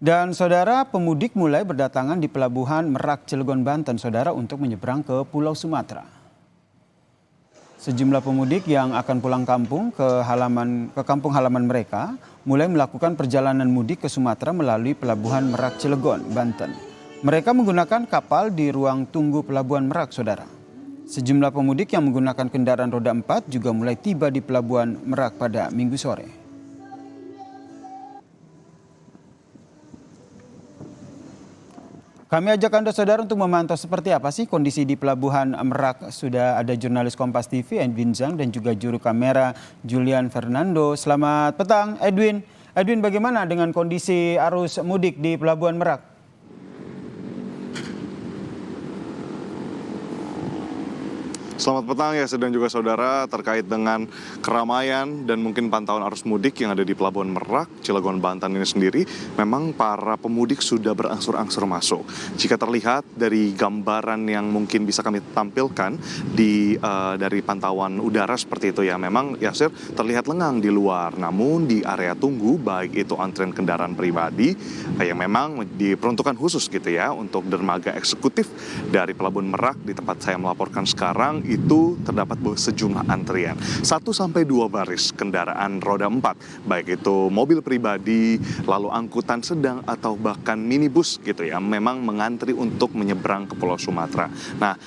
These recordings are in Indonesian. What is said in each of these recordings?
Dan saudara, pemudik mulai berdatangan di pelabuhan Merak Cilegon Banten, saudara, untuk menyeberang ke Pulau Sumatera. Sejumlah pemudik yang akan pulang kampung ke kampung halaman mereka mulai melakukan perjalanan mudik ke Sumatera melalui pelabuhan Merak Cilegon Banten. Mereka menggunakan kapal di ruang tunggu pelabuhan Merak, saudara. Sejumlah pemudik yang menggunakan kendaraan roda 4 juga mulai tiba di pelabuhan Merak pada Minggu sore. Kami ajak Anda, saudara, untuk memantau seperti apa sih kondisi di Pelabuhan Merak. Sudah ada jurnalis Kompas TV Edwin Zhang dan juga juru kamera Julian Fernando. Selamat petang, Edwin. Edwin, bagaimana dengan kondisi arus mudik di Pelabuhan Merak? Selamat petang ya, dan juga saudara, terkait dengan keramaian dan mungkin pantauan arus mudik yang ada di Pelabuhan Merak, Cilegon Banten ini sendiri, memang para pemudik sudah berangsur-angsur masuk. Jika terlihat dari gambaran yang mungkin bisa kami tampilkan dari pantauan udara seperti itu ya, memang Yasir terlihat lengang di luar. Namun di area tunggu, baik itu antrian kendaraan pribadi yang memang diperuntukkan khusus gitu ya untuk dermaga eksekutif dari Pelabuhan Merak di tempat saya melaporkan sekarang, itu terdapat sejumlah antrian 1-2 baris kendaraan roda 4, baik itu mobil pribadi, lalu angkutan sedang atau bahkan minibus gitu ya, memang mengantri untuk menyeberang ke Pulau Sumatera. Nah,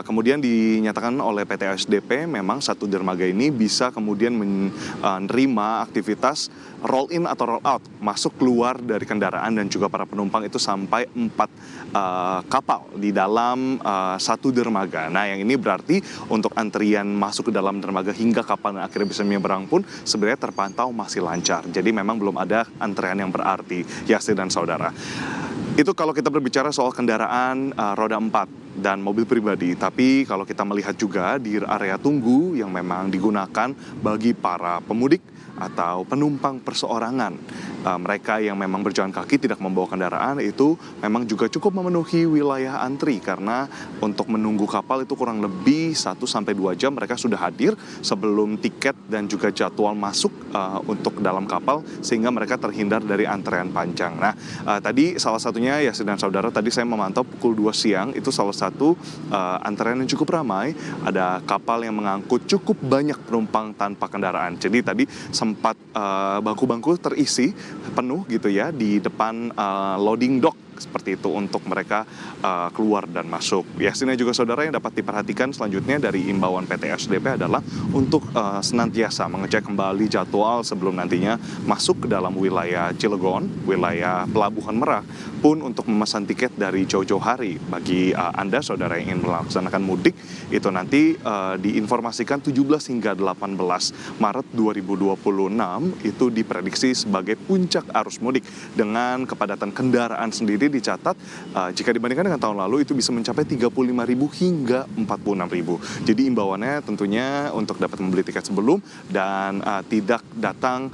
kemudian dinyatakan oleh PT ASDP memang satu dermaga ini bisa kemudian menerima aktivitas roll in atau roll out, masuk keluar dari kendaraan dan juga para penumpang itu sampai 4 kapal di dalam satu dermaga. Nah, yang ini berarti untuk antrian masuk ke dalam dermaga hingga kapal yang akhirnya bisa menyeberang pun sebenarnya terpantau masih lancar. Jadi memang belum ada antrean yang berarti, Yasir dan saudara. Itu kalau kita berbicara soal kendaraan roda 4 dan mobil pribadi. Tapi kalau kita melihat juga di area tunggu yang memang digunakan bagi para pemudik atau penumpang perseorangan, mereka yang memang berjalan kaki tidak membawa kendaraan, itu memang juga cukup memenuhi wilayah antri, karena untuk menunggu kapal itu kurang lebih 1-2 jam mereka sudah hadir sebelum tiket dan juga jadwal masuk untuk dalam kapal, sehingga mereka terhindar dari antrean panjang. Nah, tadi salah satunya ya, dan saudara, tadi saya memantau pukul 2 siang itu salah satu antrean yang cukup ramai, ada kapal yang mengangkut cukup banyak penumpang tanpa kendaraan. Jadi tadi sempat bangku-bangku terisi penuh gitu ya di depan loading dock seperti itu untuk mereka keluar dan masuk. Ya, sini juga saudara, yang dapat diperhatikan selanjutnya dari imbauan PT ASDP adalah untuk senantiasa mengecek kembali jadwal sebelum nantinya masuk ke dalam wilayah Cilegon, wilayah Pelabuhan Merak, pun untuk memesan tiket dari jauh-jauh hari. Bagi Anda saudara yang ingin melaksanakan mudik, itu nanti diinformasikan 17 hingga 18 Maret 2026 itu diprediksi sebagai puncak arus mudik, dengan kepadatan kendaraan sendiri dicatat jika dibandingkan dengan tahun lalu itu bisa mencapai 35.000 hingga 46.000. Jadi imbauannya tentunya untuk dapat membeli tiket sebelum dan tidak datang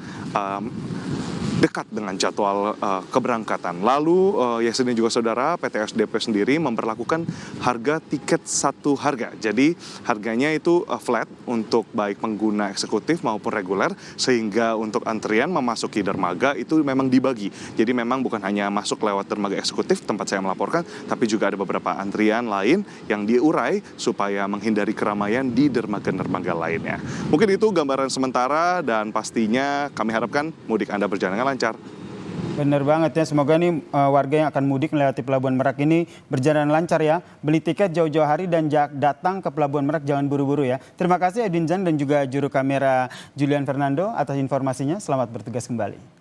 dekat dengan jadwal keberangkatan. Lalu ya, sini juga saudara, PT ASDP sendiri memperlakukan harga tiket satu harga. Jadi harganya itu flat untuk baik pengguna eksekutif maupun reguler, sehingga untuk antrian memasuki dermaga itu memang dibagi. Jadi memang bukan hanya masuk lewat dermaga eksekutif tempat saya melaporkan, tapi juga ada beberapa antrian lain yang diurai supaya menghindari keramaian di dermaga-dermaga lainnya. Mungkin itu gambaran sementara, dan pastinya kami harapkan mudik Anda berjalan dengan lancar. Benar banget ya, semoga nih warga yang akan mudik melewati Pelabuhan Merak ini berjalan lancar ya. Beli tiket jauh-jauh hari dan datang ke Pelabuhan Merak, jangan buru-buru ya. Terima kasih Edwin Zhang dan juga juru kamera Julian Fernando atas informasinya. Selamat bertugas kembali.